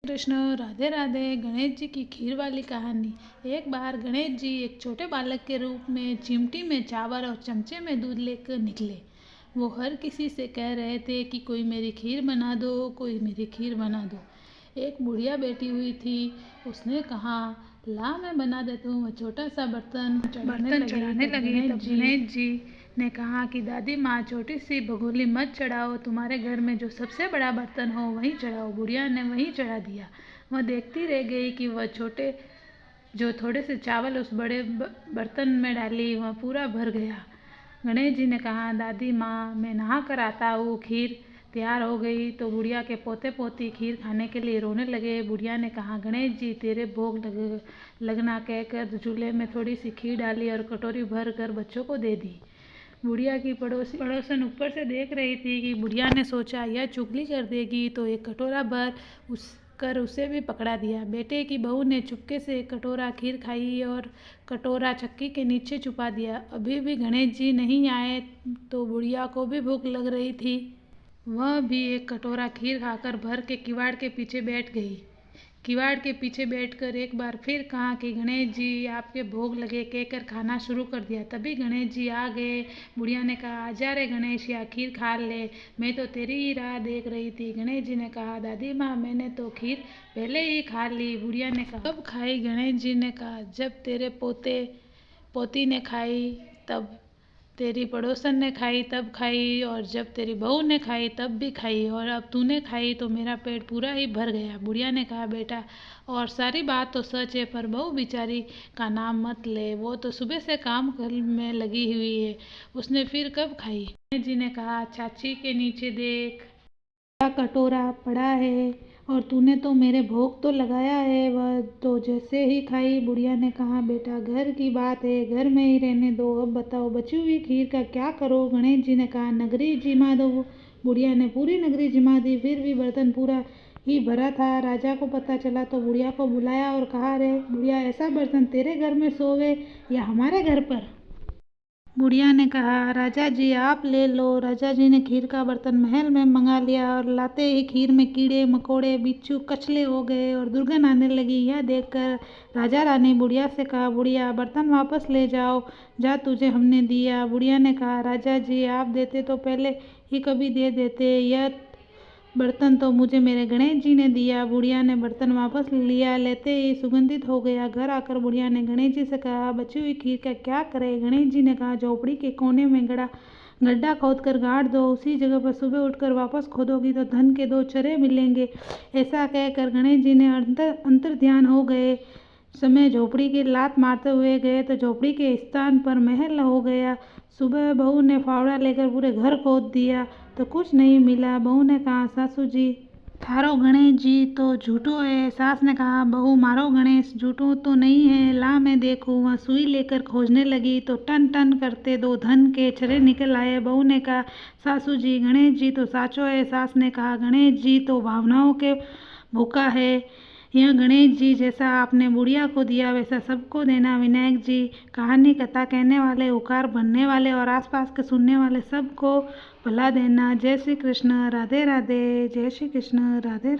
कृष्ण राधे राधे। गणेश जी की खीर वाली कहानी। एक बार गणेश जी एक छोटे बालक के रूप में चिमटी में चावल और चमचे में दूध लेकर निकले। वो हर किसी से कह रहे थे कि कोई मेरी खीर बना दो, कोई मेरी खीर बना दो। एक बुढ़िया बैठी हुई थी। उसने कहा, ला मैं बना देता हूँ। वह छोटा सा बर्तन चढ़ाने लगी तब गणेश जी ने कहा कि दादी माँ, छोटी सी भगोली मत चढ़ाओ, तुम्हारे घर में जो सबसे बड़ा बर्तन हो वहीं चढ़ाओ। बुढ़िया ने वहीं चढ़ा दिया। वह देखती रह गई कि वह थोड़े से चावल उस बड़े बर्तन में डाली, वह पूरा भर गया। गणेश जी ने कहा, दादी माँ, मैं नहा कर आता हूँ। खीर तैयार हो गई तो बुढ़िया के पोते पोती खीर खाने के लिए रोने लगे। बुढ़िया ने कहा, गणेश जी, तेरे भोग लगना कहकर चूल्हे में थोड़ी सी खीर डाली और कटोरी भर कर बच्चों को दे दी। बुढ़िया की पड़ोसन ऊपर से देख रही थी कि बुढ़िया ने सोचा यह चुगली कर देगी, तो एक कटोरा भर उसे भी पकड़ा दिया। बेटे की बहू ने चुपके से एक कटोरा खीर खाई और कटोरा चक्की के नीचे छुपा दिया। अभी भी गणेश जी नहीं आए तो बुढ़िया को भी भूख लग रही थी। वह भी एक कटोरा खीर खाकर भर के किवाड़ के पीछे बैठ गई। किवाड़ के पीछे बैठकर एक बार फिर कहा कि गणेश जी, आपके भोग लगे कहकर खाना शुरू कर दिया। तभी गणेश जी आ गए। बुढ़िया ने कहा, आजा रे गणेश, या खीर खा ले, मैं तो तेरी ही राह देख रही थी। गणेश जी ने कहा, दादी माँ, मैंने तो खीर पहले ही खा ली। बुढ़िया ने कहा, कब खाई? गणेश जी ने कहा, जब तेरे पोती ने खाई तब, तेरी पड़ोसन ने खाई तब खाई, और जब तेरी बहू ने खाई तब भी खाई, और अब तूने खाई तो मेरा पेट पूरा ही भर गया। बुढ़िया ने कहा, बेटा, और सारी बात तो सच है, पर बहू बेचारी का नाम मत ले, वो तो सुबह से काम में लगी हुई है, उसने फिर कब खाई? गणेश जी ने कहा, चाची के नीचे देख, क्या कटोरा पड़ा है, और तूने तो मेरे भोग तो लगाया है, वह तो जैसे ही खाई। बुढ़िया ने कहा, बेटा, घर की बात है, घर में ही रहने दो। अब बताओ, बची हुई खीर का क्या करो? गणेश जी ने कहा, नगरी जिमा दो। बुढ़िया ने पूरी नगरी जिमा दी, फिर भी बर्तन पूरा ही भरा था। राजा को पता चला तो बुढ़िया को बुलाया और कहा, रे बुढ़िया, ऐसा बर्तन तेरे घर में सोवे या हमारे घर पर? बुढ़िया ने कहा, राजा जी, आप ले लो। राजा जी ने खीर का बर्तन महल में मंगा लिया और लाते ही खीर में कीड़े मकोड़े बिच्छू कचले हो गए और दुर्गंध आने लगी। यह देखकर राजा रानी बुढ़िया से कहा, बुढ़िया, बर्तन वापस ले जाओ, जा, तुझे हमने दिया। बुढ़िया ने कहा, राजा जी, आप देते तो पहले ही कभी दे देते, यह बर्तन तो मुझे मेरे गणेश जी ने दिया। बुढ़िया ने बर्तन वापस लिया, लेते ही सुगंधित हो गया। घर आकर बुढ़िया ने गणेश जी से कहा, बची हुई खीर का क्या करे? गणेश जी ने कहा, झोपड़ी के कोने में गड्ढा खोदकर गाड़ दो, उसी जगह पर सुबह उठकर वापस खोदोगी तो धन के 2 छर्रे मिलेंगे। ऐसा कहकर गणेश जी ने अंतर ध्यान हो गए समय झोपड़ी की लात मारते हुए गए तो झोपड़ी के स्थान पर महल हो गया। सुबह बहू ने फावड़ा लेकर पूरे घर खोद दिया तो कुछ नहीं मिला। बहू ने कहा, सासू जी, थारो गणेश जी तो झूठो है। सास ने कहा, बहू, मारो गणेश झूठो तो नहीं है, ला मैं देखूं। वह सुई लेकर खोजने लगी तो टन टन करते 2 धन के छर्रे निकल आए। बहू ने कहा, सासू जी, गणेश जी तो साचो है। सास ने कहा, गणेश जी तो भावनाओं के भूखा है। यह गणेश जी जैसा आपने बुढ़िया को दिया वैसा सबको देना। विनायक जी, कहानी कथा कहने वाले, उकार भरने वाले और आसपास के सुनने वाले सबको भला देना। जय श्री कृष्ण, राधे राधे। जय श्री कृष्ण, राधे राधे।